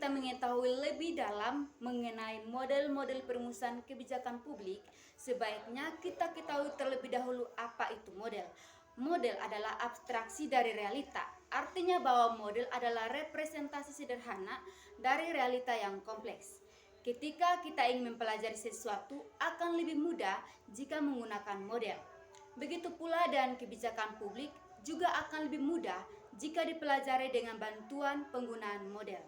kita mengetahui lebih dalam mengenai model-model perumusan kebijakan publik, sebaiknya kita ketahui terlebih dahulu apa itu model. Model adalah abstraksi dari realita, artinya bahwa model adalah representasi sederhana dari realita yang kompleks. Ketika kita ingin mempelajari sesuatu, akan lebih mudah jika menggunakan model. Begitu pula dan kebijakan publik juga akan lebih mudah jika dipelajari dengan bantuan penggunaan model.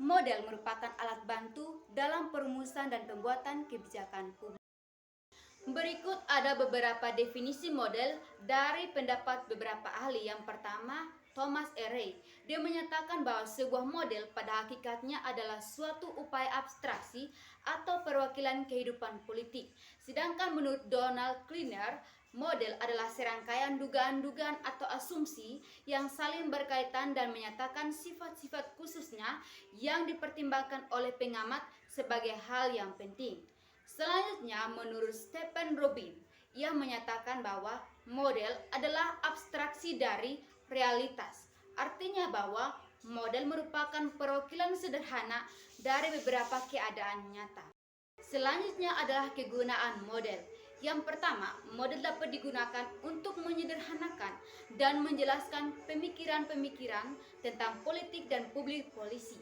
Model merupakan alat bantu dalam perumusan dan pembuatan kebijakan publik. Berikut ada beberapa definisi model dari pendapat beberapa ahli. Yang pertama, Thomas Ray. Dia menyatakan bahwa sebuah model pada hakikatnya adalah suatu upaya abstraksi atau perwakilan kehidupan politik. Sedangkan menurut Donald Kleiner, model adalah serangkaian dugaan-dugaan atau asumsi yang saling berkaitan dan menyatakan sifat-sifat khususnya yang dipertimbangkan oleh pengamat sebagai hal yang penting. Selanjutnya, menurut Stephen Robin, ia menyatakan bahwa model adalah abstraksi dari realitas. Artinya bahwa model merupakan perwakilan sederhana dari beberapa keadaan nyata. Selanjutnya adalah kegunaan model. Yang pertama, model dapat digunakan untuk menyederhanakan dan menjelaskan pemikiran-pemikiran tentang politik dan publik polisi.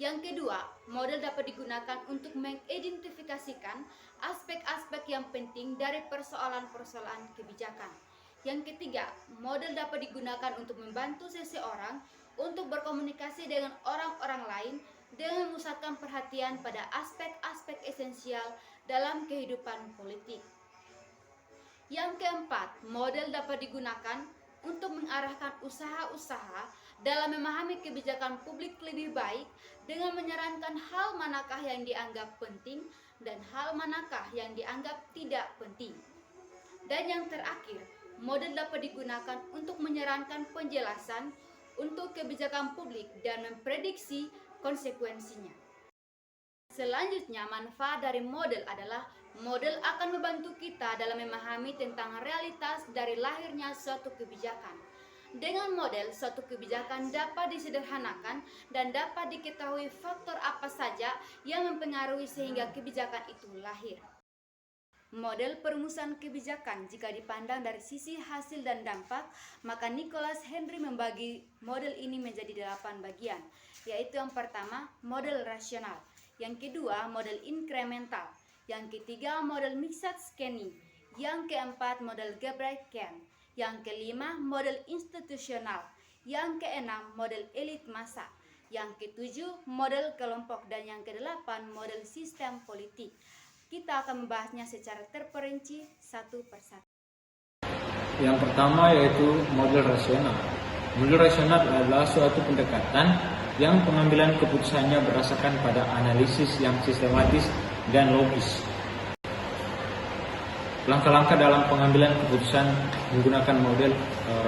Yang kedua, model dapat digunakan untuk mengidentifikasikan aspek-aspek yang penting dari persoalan-persoalan kebijakan. Yang ketiga, model dapat digunakan untuk membantu seseorang untuk berkomunikasi dengan orang-orang lain dengan memusatkan perhatian pada aspek-aspek esensial dalam kehidupan politik. Yang keempat, model dapat digunakan untuk mengarahkan usaha-usaha dalam memahami kebijakan publik lebih baik dengan menyarankan hal manakah yang dianggap penting dan hal manakah yang dianggap tidak penting. Dan yang terakhir, model dapat digunakan untuk menyarankan penjelasan untuk kebijakan publik dan memprediksi konsekuensinya. Selanjutnya, manfaat dari model adalah model akan membantu kita dalam memahami tentang realitas dari lahirnya suatu kebijakan. Dengan model, suatu kebijakan dapat disederhanakan dan dapat diketahui faktor apa saja yang mempengaruhi sehingga kebijakan itu lahir. Model perumusan kebijakan jika dipandang dari sisi hasil dan dampak, maka Nicholas Henry membagi model ini menjadi 8 bagian, yaitu yang pertama, model rasional, yang kedua, model inkremental, yang ketiga, model Miksatsky, yang keempat, model Gebrek-Kern, yang kelima, model institusional, yang keenam, model elit massa, yang ketujuh, model kelompok, dan yang kedelapan, model sistem politik. Kita akan membahasnya secara terperinci satu persatu. Yang pertama yaitu model rasional. Model rasional adalah suatu pendekatan yang pengambilan keputusannya berdasarkan pada analisis yang sistematis dan logis. Langkah-langkah dalam pengambilan keputusan menggunakan model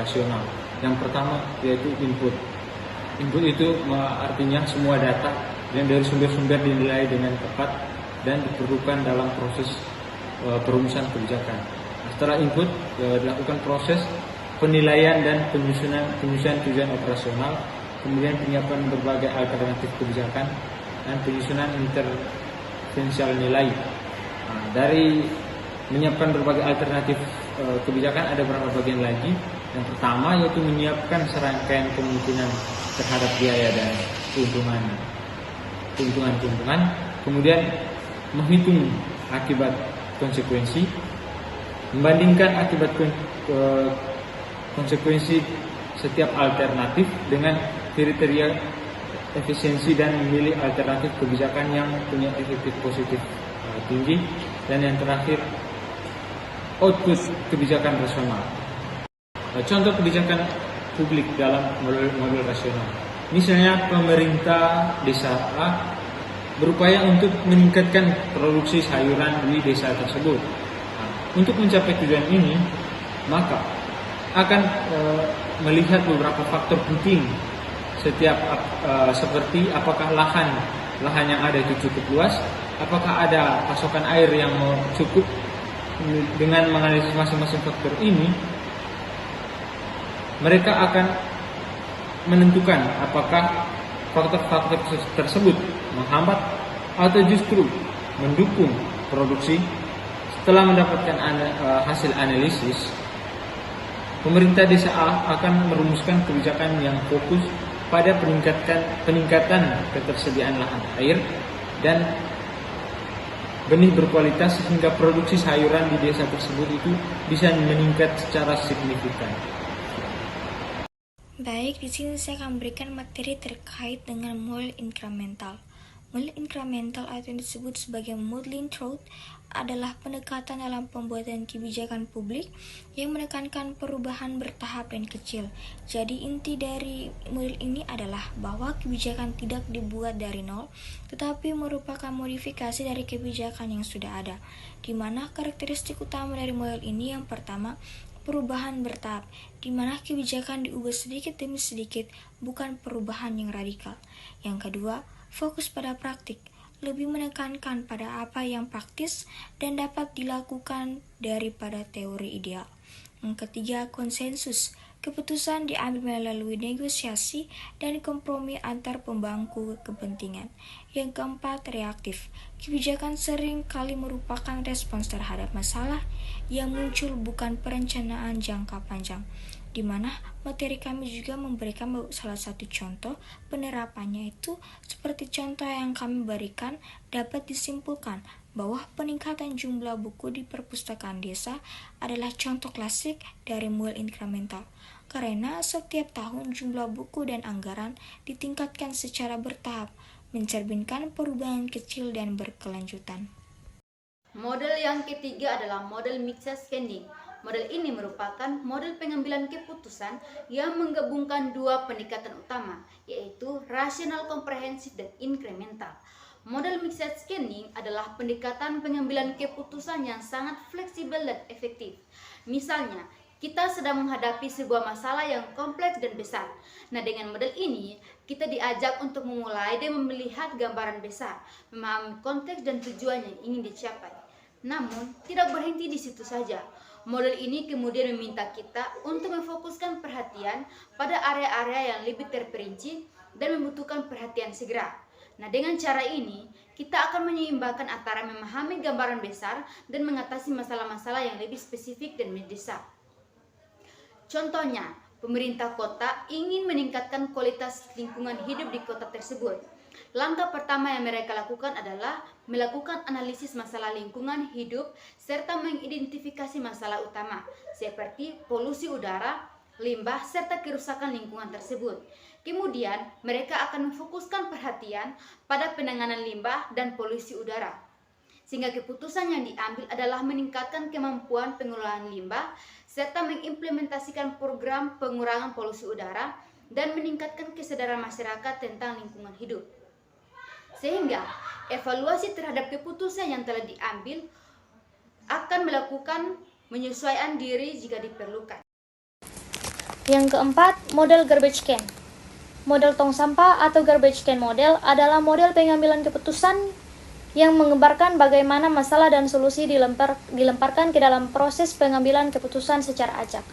rasional. Yang pertama yaitu input. Input itu artinya semua data yang dari sumber-sumber dinilai dengan tepat dan diperlukan dalam proses perumusan kebijakan. Setelah input, dilakukan proses penilaian dan penyusunan tujuan operasional, kemudian penyiapan berbagai alternatif kebijakan dan penyusunan intervensial nilai. Dari menyiapkan berbagai alternatif kebijakan ada beberapa bagian lagi. Yang pertama yaitu menyiapkan serangkaian kemungkinan terhadap biaya dan keuntungan, kemudian menghitung akibat konsekuensi, membandingkan akibat konsekuensi setiap alternatif dengan kriteria efisiensi dan memilih alternatif kebijakan yang punya efektif positif tinggi, dan yang terakhir output kebijakan rasional. Contoh kebijakan publik dalam model rasional, misalnya pemerintah desa A berupaya untuk meningkatkan produksi sayuran di desa tersebut. Untuk mencapai tujuan ini, maka akan melihat beberapa faktor penting seperti apakah lahan yang ada itu cukup luas, apakah ada pasokan air yang cukup. Dengan menganalisis masing-masing faktor ini, mereka akan menentukan apakah faktor-faktor tersebut menghambat atau justru mendukung produksi. Setelah mendapatkan hasil analisis, pemerintah desa akan merumuskan kebijakan yang fokus pada peningkatan ketersediaan lahan air dan benih berkualitas sehingga produksi sayuran di desa tersebut itu bisa meningkat secara signifikan. Baik, di sini saya akan berikan materi terkait dengan model inkremental. Model inkremental atau yang disebut sebagai modeling through adalah pendekatan dalam pembuatan kebijakan publik yang menekankan perubahan bertahap dan kecil. Jadi inti dari model ini adalah bahwa kebijakan tidak dibuat dari nol, tetapi merupakan modifikasi dari kebijakan yang sudah ada. Di mana karakteristik utama dari model ini yang pertama, perubahan bertahap, di mana kebijakan diubah sedikit demi sedikit, bukan perubahan yang radikal. Yang kedua, fokus pada praktik, lebih menekankan pada apa yang praktis dan dapat dilakukan daripada teori ideal. Yang ketiga, konsensus. Keputusan diambil melalui negosiasi dan kompromi antar pemangku kepentingan. Yang keempat, reaktif. Kebijakan sering kali merupakan respons terhadap masalah yang muncul, bukan perencanaan jangka panjang. Di mana materi kami juga memberikan salah satu contoh penerapannya, itu seperti contoh yang kami berikan dapat disimpulkan bahwa peningkatan jumlah buku di perpustakaan desa adalah contoh klasik dari model inkremental, karena setiap tahun jumlah buku dan anggaran ditingkatkan secara bertahap, mencerminkan perubahan kecil dan berkelanjutan. Model yang ketiga adalah model mixed spending. Model ini merupakan model pengambilan keputusan yang menggabungkan dua pendekatan utama, yaitu rasional komprehensif dan inkremental. Model mixed spending adalah pendekatan pengambilan keputusan yang sangat fleksibel dan efektif. Misalnya, kita sedang menghadapi sebuah masalah yang kompleks dan besar. Nah, dengan model ini, kita diajak untuk memulai dan melihat gambaran besar, memahami konteks dan tujuan yang ingin dicapai. Namun, tidak berhenti di situ saja. Model ini kemudian meminta kita untuk memfokuskan perhatian pada area-area yang lebih terperinci dan membutuhkan perhatian segera. Nah, dengan cara ini, kita akan menyeimbangkan antara memahami gambaran besar dan mengatasi masalah-masalah yang lebih spesifik dan mendesak. Contohnya, pemerintah kota ingin meningkatkan kualitas lingkungan hidup di kota tersebut. Langkah pertama yang mereka lakukan adalah melakukan analisis masalah lingkungan hidup serta mengidentifikasi masalah utama seperti polusi udara, limbah, serta kerusakan lingkungan tersebut. Kemudian, mereka akan memfokuskan perhatian pada penanganan limbah dan polusi udara. Sehingga keputusan yang diambil adalah meningkatkan kemampuan pengelolaan limbah serta mengimplementasikan program pengurangan polusi udara dan meningkatkan kesadaran masyarakat tentang lingkungan hidup. Sehingga evaluasi terhadap keputusan yang telah diambil akan melakukan menyesuaikan diri jika diperlukan. Yang keempat, model garbage can. Model tong sampah atau garbage can model adalah model pengambilan keputusan yang menggambarkan bagaimana masalah dan solusi dilemparkan ke dalam proses pengambilan keputusan secara acak.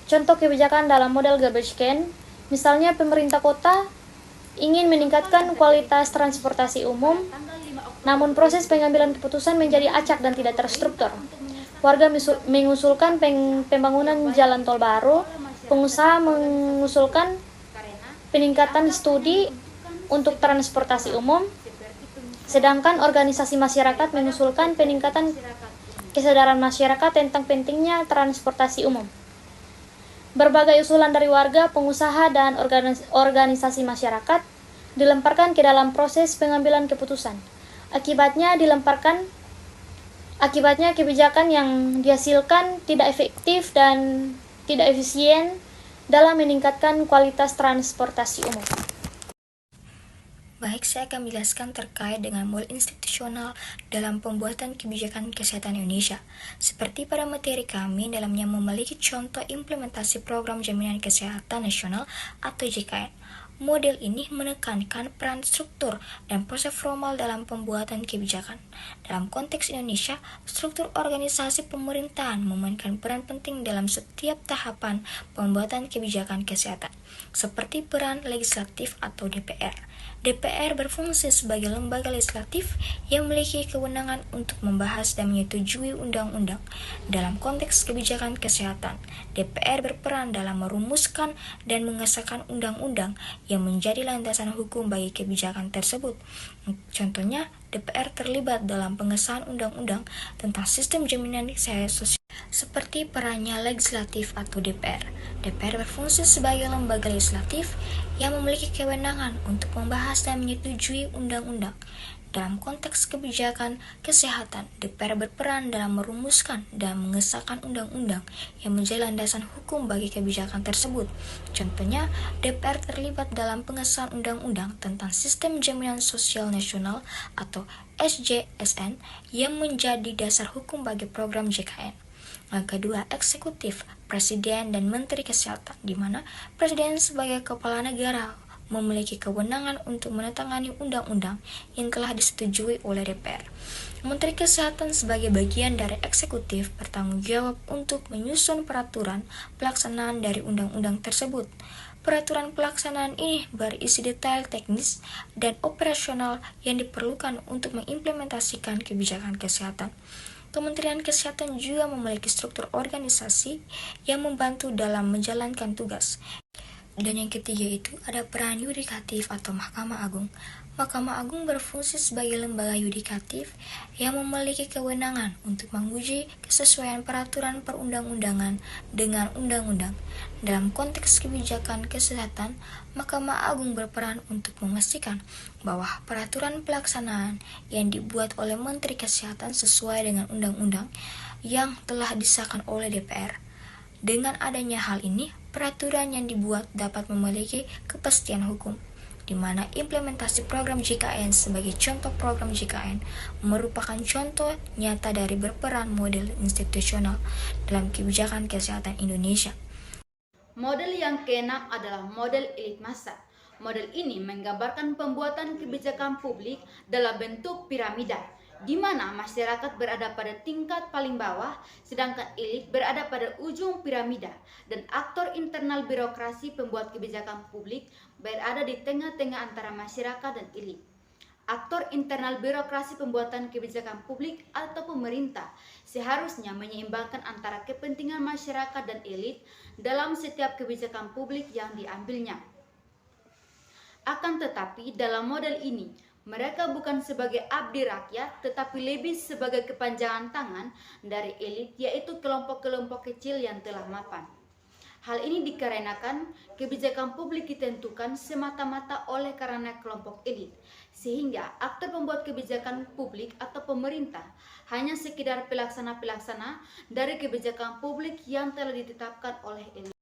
Contoh kebijakan dalam model garbage can, misalnya pemerintah kota ingin meningkatkan kualitas transportasi umum, namun proses pengambilan keputusan menjadi acak dan tidak terstruktur. Warga mengusulkan pembangunan jalan tol baru, pengusaha mengusulkan peningkatan studi untuk transportasi umum, sedangkan organisasi masyarakat mengusulkan peningkatan kesadaran masyarakat tentang pentingnya transportasi umum. Berbagai usulan dari warga, pengusaha, dan organisasi masyarakat dilemparkan ke dalam proses pengambilan keputusan. Akibatnya kebijakan yang dihasilkan tidak efektif dan tidak efisien dalam meningkatkan kualitas transportasi umum. Baik, saya akan menjelaskan terkait dengan model institusional dalam pembuatan kebijakan kesehatan Indonesia. Seperti pada materi kami, dalamnya memiliki contoh implementasi program jaminan kesehatan nasional atau JKN. Model ini menekankan peran struktur dan proses formal dalam pembuatan kebijakan. Dalam konteks Indonesia, struktur organisasi pemerintahan memainkan peran penting dalam setiap tahapan pembuatan kebijakan kesehatan, seperti peran legislatif atau DPR. DPR berfungsi sebagai lembaga legislatif yang memiliki kewenangan untuk membahas dan menyetujui undang-undang. Dalam konteks kebijakan kesehatan, DPR berperan dalam merumuskan dan mengesahkan undang-undang yang menjadi landasan hukum bagi kebijakan tersebut. Contohnya, DPR terlibat dalam pengesahan undang-undang tentang sistem jaminan kesehatan sosial seperti perannya legislatif atau DPR. DPR berfungsi sebagai lembaga legislatif yang memiliki kewenangan untuk membahas dan menyetujui undang-undang. Dalam konteks kebijakan kesehatan, DPR berperan dalam merumuskan dan mengesahkan undang-undang yang menjadi landasan hukum bagi kebijakan tersebut. Contohnya, DPR terlibat dalam pengesahan undang-undang tentang Sistem Jaminan Sosial Nasional atau SJSN yang menjadi dasar hukum bagi program JKN. Yang kedua, eksekutif, presiden dan menteri kesehatan, di mana presiden sebagai kepala negara memiliki kewenangan untuk menandatangani undang-undang yang telah disetujui oleh DPR. Menteri Kesehatan sebagai bagian dari eksekutif bertanggung jawab untuk menyusun peraturan pelaksanaan dari undang-undang tersebut. Peraturan pelaksanaan ini berisi detail teknis dan operasional yang diperlukan untuk mengimplementasikan kebijakan kesehatan. Kementerian Kesehatan juga memiliki struktur organisasi yang membantu dalam menjalankan tugas. Dan yang ketiga itu ada peran yudikatif atau Mahkamah Agung. Mahkamah Agung berfungsi sebagai lembaga yudikatif yang memiliki kewenangan untuk menguji kesesuaian peraturan perundang-undangan dengan undang-undang. Dalam konteks kebijakan kesehatan, Mahkamah Agung berperan untuk memastikan bahwa peraturan pelaksanaan yang dibuat oleh Menteri Kesehatan sesuai dengan undang-undang yang telah disahkan oleh DPR. Dengan adanya hal ini, peraturan yang dibuat dapat memiliki kepastian hukum, di mana implementasi program JKN sebagai contoh program JKN merupakan contoh nyata dari berperan model institusional dalam kebijakan kesehatan Indonesia. Model yang keenam adalah model elit massa. Model ini menggambarkan pembuatan kebijakan publik dalam bentuk piramida, di mana masyarakat berada pada tingkat paling bawah, sedangkan elit berada pada ujung piramida, dan aktor internal birokrasi pembuat kebijakan publik berada di tengah-tengah antara masyarakat dan elit. Aktor internal birokrasi pembuatan kebijakan publik atau pemerintah seharusnya menyeimbangkan antara kepentingan masyarakat dan elit dalam setiap kebijakan publik yang diambilnya. Akan tetapi, dalam model ini, mereka bukan sebagai abdi rakyat, tetapi lebih sebagai kepanjangan tangan dari elit, yaitu kelompok-kelompok kecil yang telah mapan. Hal ini dikarenakan kebijakan publik ditentukan semata-mata oleh karena kelompok elit, sehingga aktor pembuat kebijakan publik atau pemerintah hanya sekedar pelaksana-pelaksana dari kebijakan publik yang telah ditetapkan oleh elit.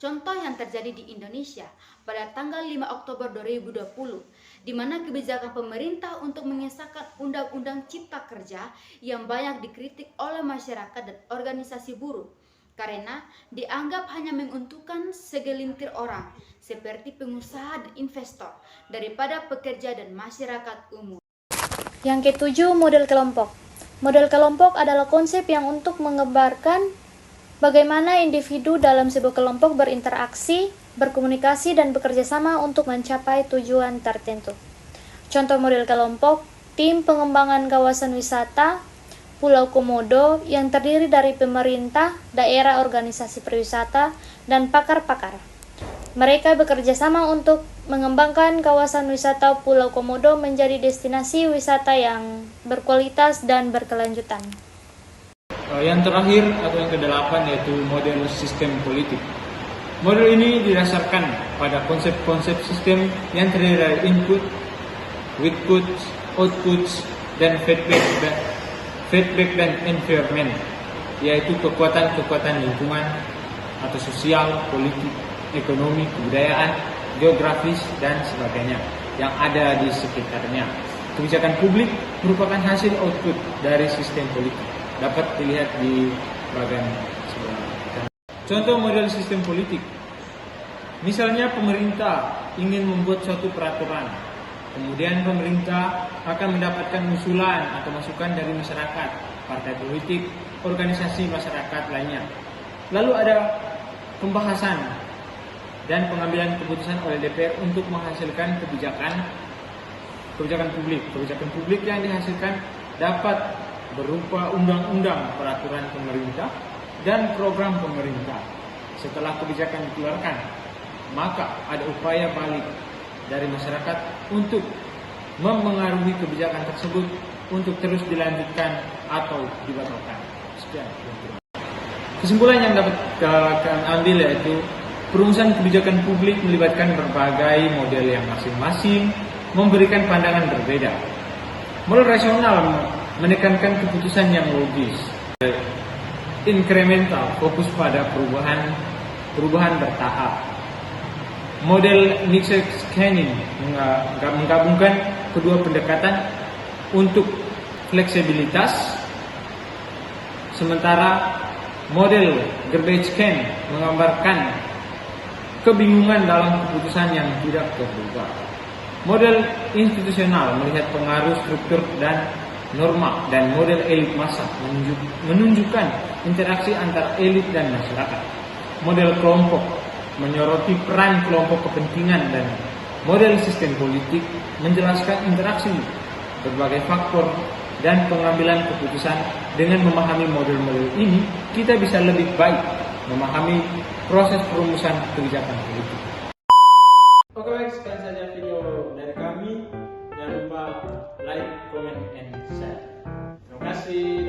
Contoh yang terjadi di Indonesia pada tanggal 5 Oktober 2020, di mana kebijakan pemerintah untuk mengesahkan Undang-Undang Cipta Kerja yang banyak dikritik oleh masyarakat dan organisasi buruh, karena dianggap hanya menguntungkan segelintir orang, seperti pengusaha dan investor, daripada pekerja dan masyarakat umum. Yang ketujuh, model kelompok. Model kelompok adalah konsep yang untuk menggambarkan bagaimana individu dalam sebuah kelompok berinteraksi, berkomunikasi, dan bekerja sama untuk mencapai tujuan tertentu. Contoh model kelompok, tim pengembangan kawasan wisata Pulau Komodo yang terdiri dari pemerintah, daerah, organisasi pariwisata, dan pakar-pakar. Mereka bekerja sama untuk mengembangkan kawasan wisata Pulau Komodo menjadi destinasi wisata yang berkualitas dan berkelanjutan. Yang terakhir atau yang ke-8 yaitu model sistem politik. Model ini didasarkan pada konsep-konsep sistem yang terdiri dari input, outputs, dan feedback dan environment, yaitu kekuatan-kekuatan lingkungan atau sosial, politik, ekonomi, kebudayaan, geografis, dan sebagainya yang ada di sekitarnya. Kebijakan publik merupakan hasil output dari sistem politik. Dapat dilihat di bagian sebelah kanan. Contoh model sistem politik. Misalnya pemerintah ingin membuat suatu peraturan, kemudian pemerintah akan mendapatkan usulan atau masukan dari masyarakat, partai politik, organisasi masyarakat lainnya. Lalu ada pembahasan dan pengambilan keputusan oleh DPR untuk menghasilkan kebijakan publik. Kebijakan publik yang dihasilkan dapat berupa undang-undang, peraturan pemerintah, dan program pemerintah. Setelah kebijakan dikeluarkan, maka ada upaya balik dari masyarakat untuk memengaruhi kebijakan tersebut untuk terus dilanjutkan atau dibatalkan. Sekian. Kesimpulan yang dapat kalian ambil yaitu perumusan kebijakan publik melibatkan berbagai model yang masing-masing memberikan pandangan berbeda. Model rasional menekankan keputusan yang logis. Inkremental fokus pada perubahan bertahap. Model mixed scanning menggabungkan kedua pendekatan untuk fleksibilitas, sementara model garbage can menggambarkan kebingungan dalam keputusan yang tidak terduga. Model institusional melihat pengaruh struktur dan norma, dan model elit massa menunjukkan interaksi antara elit dan masyarakat. Model kelompok menyoroti peran kelompok kepentingan, dan model sistem politik menjelaskan interaksi berbagai faktor dan pengambilan keputusan. Dengan memahami model-model ini, kita bisa lebih baik memahami proses perumusan kebijakan politik. Oke baik, sekian saja video dari kami. Jangan lupa like, comment, and share. Terima kasih.